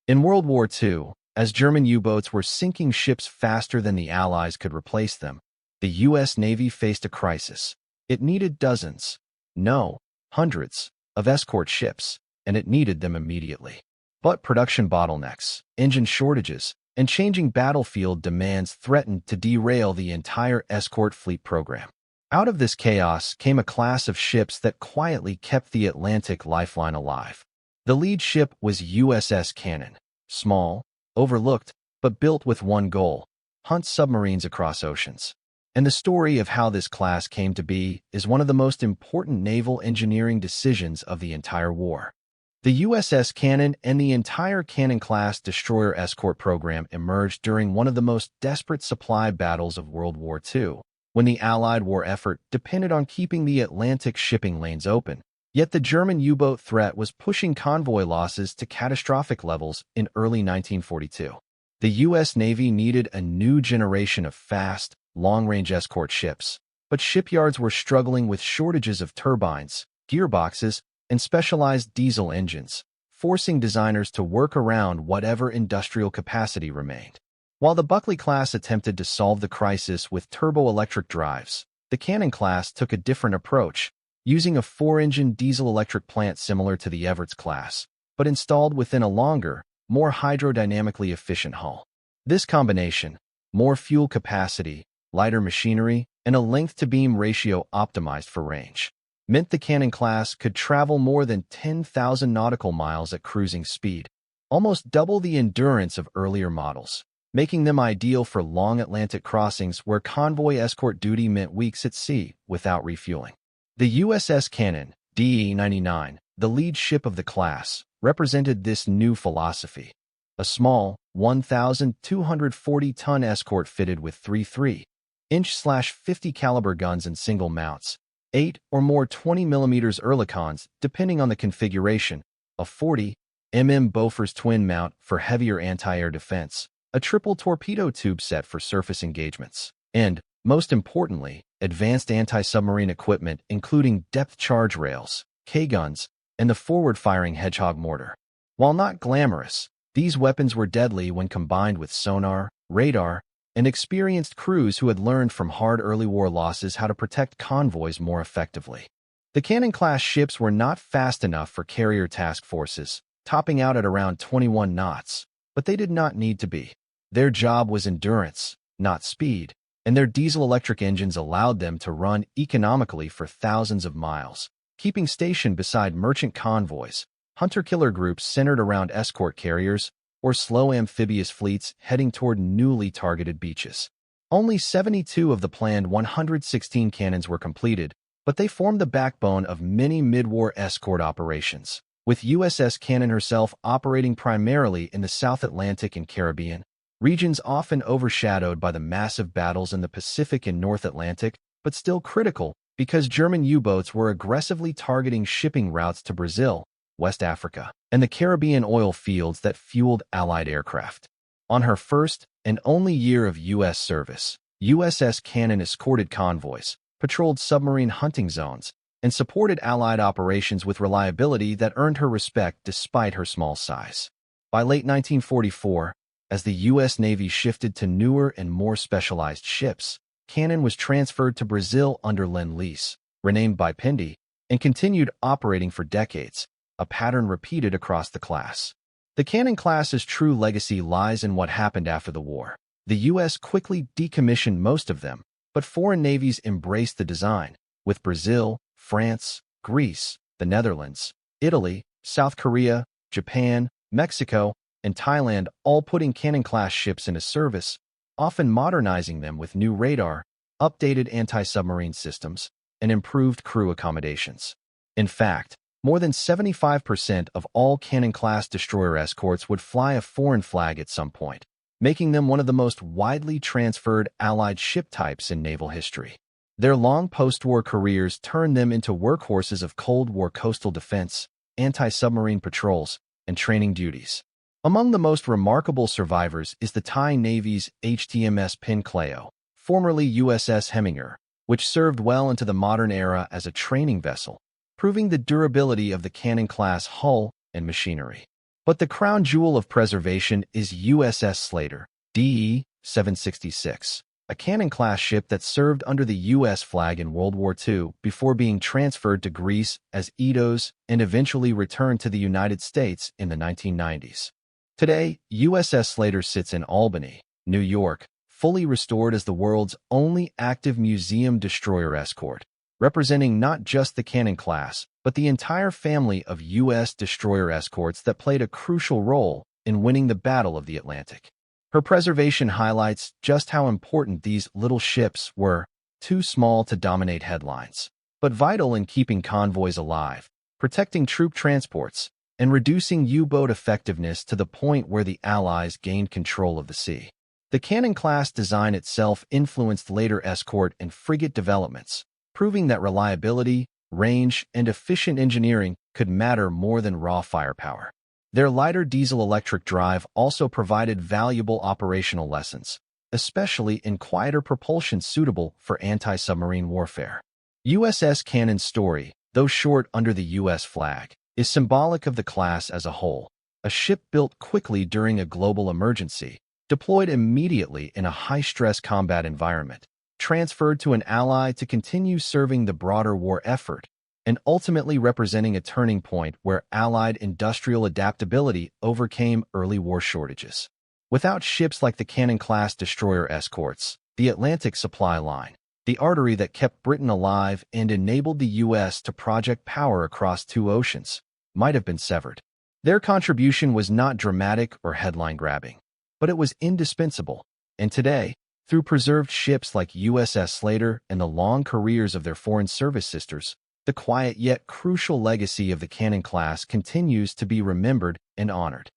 In World War II, as German U-boats were sinking ships faster than the Allies could replace them, the U.S. Navy faced a crisis. It needed dozens, no, hundreds, of escort ships, and it needed them immediately. But production bottlenecks, engine shortages, and changing battlefield demands threatened to derail the entire escort fleet program. Out of this chaos came a class of ships that quietly kept the Atlantic lifeline alive. The lead ship was USS Cannon, small, overlooked, but built with one goal: hunt submarines across oceans. And the story of how this class came to be is one of the most important naval engineering decisions of the entire war. The USS Cannon and the entire Cannon-class destroyer escort program emerged during one of the most desperate supply battles of World War II, when the Allied war effort depended on keeping the Atlantic shipping lanes open. Yet the German U-boat threat was pushing convoy losses to catastrophic levels in early 1942. The U.S. Navy needed a new generation of fast, long-range escort ships, but shipyards were struggling with shortages of turbines, gearboxes, and specialized diesel engines, forcing designers to work around whatever industrial capacity remained. While the Buckley-class attempted to solve the crisis with turbo-electric drives, the Cannon-class took a different approach, using a 4-engine diesel-electric plant similar to the Everts-class, but installed within a longer, more hydrodynamically efficient hull. This combination, more fuel capacity, lighter machinery, and a length-to-beam ratio optimized for range, meant the Cannon-class could travel more than 10,000 nautical miles at cruising speed, almost double the endurance of earlier models, making them ideal for long Atlantic crossings where convoy escort duty meant weeks at sea without refueling. The USS Cannon, DE-99, the lead ship of the class, represented this new philosophy. A small, 1,240-ton escort fitted with three 3-inch/50 caliber guns and single mounts, 8 or more 20mm Oerlikons, depending on the configuration, a 40mm Bofors twin mount for heavier anti-air defense, a triple torpedo tube set for surface engagements, and, most importantly, advanced anti-submarine equipment including depth charge rails, K-guns, and the forward-firing Hedgehog mortar. While not glamorous, these weapons were deadly when combined with sonar, radar, and experienced crews who had learned from hard early war losses how to protect convoys more effectively. The Cannon-class ships were not fast enough for carrier task forces, topping out at around 21 knots, but they did not need to be. Their job was endurance, not speed, and their diesel-electric engines allowed them to run economically for thousands of miles, keeping station beside merchant convoys, hunter-killer groups centered around escort carriers, or slow amphibious fleets heading toward newly targeted beaches. Only 72 of the planned 116 cannons were completed, but they formed the backbone of many mid-war escort operations, with USS Cannon herself operating primarily in the South Atlantic and Caribbean, regions often overshadowed by the massive battles in the Pacific and North Atlantic, but still critical because German U-boats were aggressively targeting shipping routes to Brazil, West Africa, and the Caribbean oil fields that fueled Allied aircraft. On her first and only year of U.S. service, USS Cannon escorted convoys, patrolled submarine hunting zones, and supported Allied operations with reliability that earned her respect despite her small size. By late 1944, as the U.S. Navy shifted to newer and more specialized ships, Cannon was transferred to Brazil under Lend-Lease, renamed by Pindy, and continued operating for decades, a pattern repeated across the class. The Cannon-class's true legacy lies in what happened after the war. The U.S. quickly decommissioned most of them, but foreign navies embraced the design, with Brazil, France, Greece, the Netherlands, Italy, South Korea, Japan, Mexico, and Thailand all putting Cannon-class ships into service, often modernizing them with new radar, updated anti-submarine systems, and improved crew accommodations. In fact, more than 75% of all Cannon-class destroyer escorts would fly a foreign flag at some point, making them one of the most widely transferred Allied ship types in naval history. Their long post-war careers turned them into workhorses of Cold War coastal defense, anti-submarine patrols, and training duties. Among the most remarkable survivors is the Thai Navy's HTMS Pincleo, formerly USS Heminger, which served well into the modern era as a training vessel, proving the durability of the Cannon-class hull and machinery. But the crown jewel of preservation is USS Slater, DE 766, a Cannon-class ship that served under the U.S. flag in World War II before being transferred to Greece as Eidos and eventually returned to the United States in the 1990s. Today, USS Slater sits in Albany, New York, fully restored as the world's only active museum destroyer escort, representing not just the Cannon class, but the entire family of U.S. destroyer escorts that played a crucial role in winning the Battle of the Atlantic. Her preservation highlights just how important these little ships were, too small to dominate headlines, but vital in keeping convoys alive, protecting troop transports, and reducing U-boat effectiveness to the point where the Allies gained control of the sea. The Cannon-class design itself influenced later escort and frigate developments, proving that reliability, range, and efficient engineering could matter more than raw firepower. Their lighter diesel-electric drive also provided valuable operational lessons, especially in quieter propulsion suitable for anti-submarine warfare. USS Cannon's story, though short under the U.S. flag, is symbolic of the class as a whole. A ship built quickly during a global emergency, deployed immediately in a high-stress combat environment, transferred to an ally to continue serving the broader war effort, and ultimately representing a turning point where Allied industrial adaptability overcame early war shortages. Without ships like the Cannon-class destroyer escorts, the Atlantic supply line, the artery that kept Britain alive and enabled the U.S. to project power across two oceans, might have been severed. Their contribution was not dramatic or headline-grabbing, but it was indispensable, and today, through preserved ships like USS Slater and the long careers of their foreign service sisters, the quiet yet crucial legacy of the Cannon class continues to be remembered and honored.